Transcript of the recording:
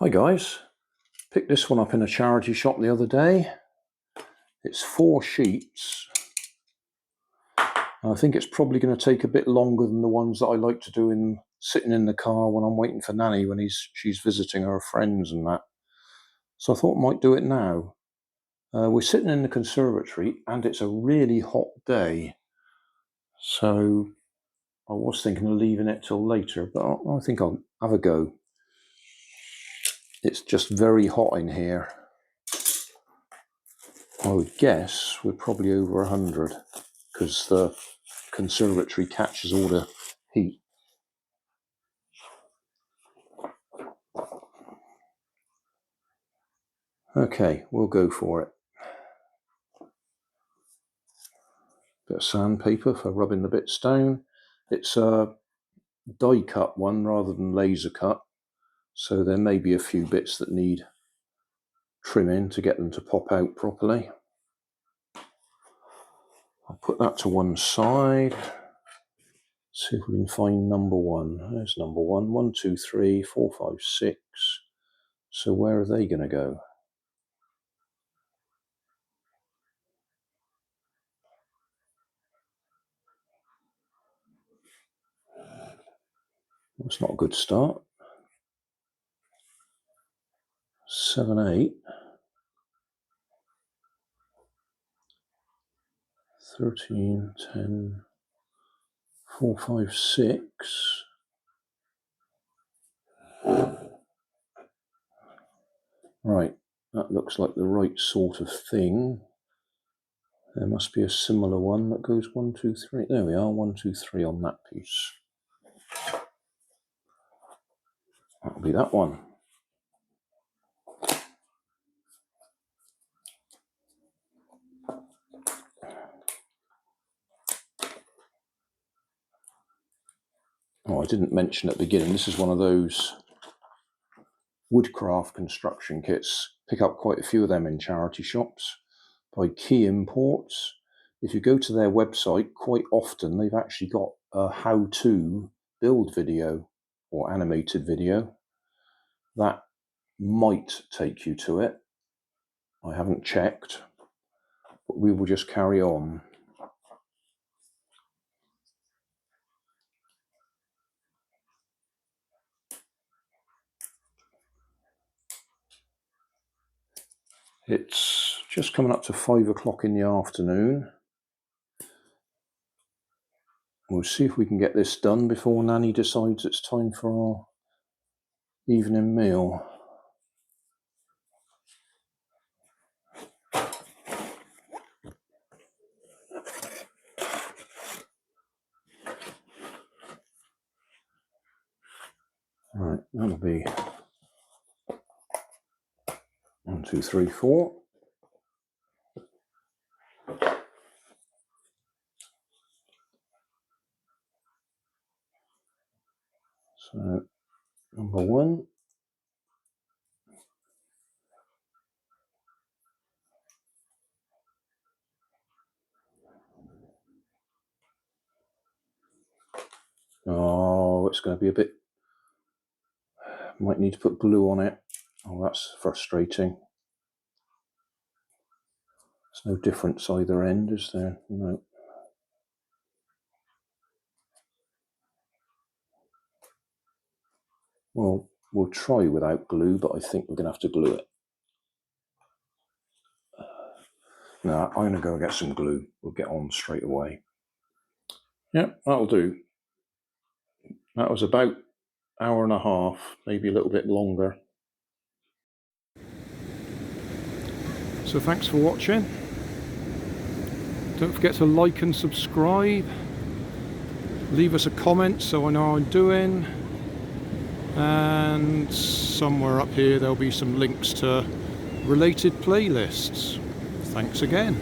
Hi guys, picked this one up in a charity shop the other day. It's 4 sheets. I think it's probably going to take a bit longer than the ones that I like to do sitting in the car when I'm waiting for Nanny when she's visiting her friends and that. So I thought I might do it now. We're sitting in the conservatory and it's a really hot day. So I was thinking of leaving it till later, but I think I'll have a go. It's just very hot in here. I would guess we're probably over 100 because the conservatory catches all the heat. Okay, we'll go for it. Bit of sandpaper for rubbing the bits down. It's a die cut one rather than laser cut, so there may be a few bits that need trimming to get them to pop out properly. I'll put that to one side. See if we can find number 1. There's number 1. 1, 2, 3, 4, 5, 6. So where are they going to go? That's not a good start. 7, 8. 13, 10, 4, 5, 6. Right, that looks like the right sort of thing. There must be a similar one that goes 1, 2, 3. There we are, 1, 2, 3 on that piece. That'll be that one. Oh, I didn't mention at the beginning, this is one of those Woodcraft construction kits. Pick up quite a few of them in charity shops by Key Imports. If you go to their website, quite often they've actually got a how-to build video or animated video. That might take you to it. I haven't checked, but we will just carry on. It's just coming up to 5 o'clock in the afternoon. We'll see if we can get this done before Nanny decides it's time for our evening meal. Right, that'll be 1, 2, 3, 4. So, number 1. Oh, it's going to be a bit... Might need to put glue on it. Oh, that's frustrating. There's no difference either end, is there? No. Well, we'll try without glue, but I think we're going to have to glue it. No, I'm going to go get some glue. We'll get on straight away. Yep, that'll do. That was about an hour and a half, maybe a little bit longer. So thanks for watching. Don't forget to like and subscribe. Leave us a comment so I know how I'm doing. And somewhere up here there'll be some links to related playlists. Thanks again.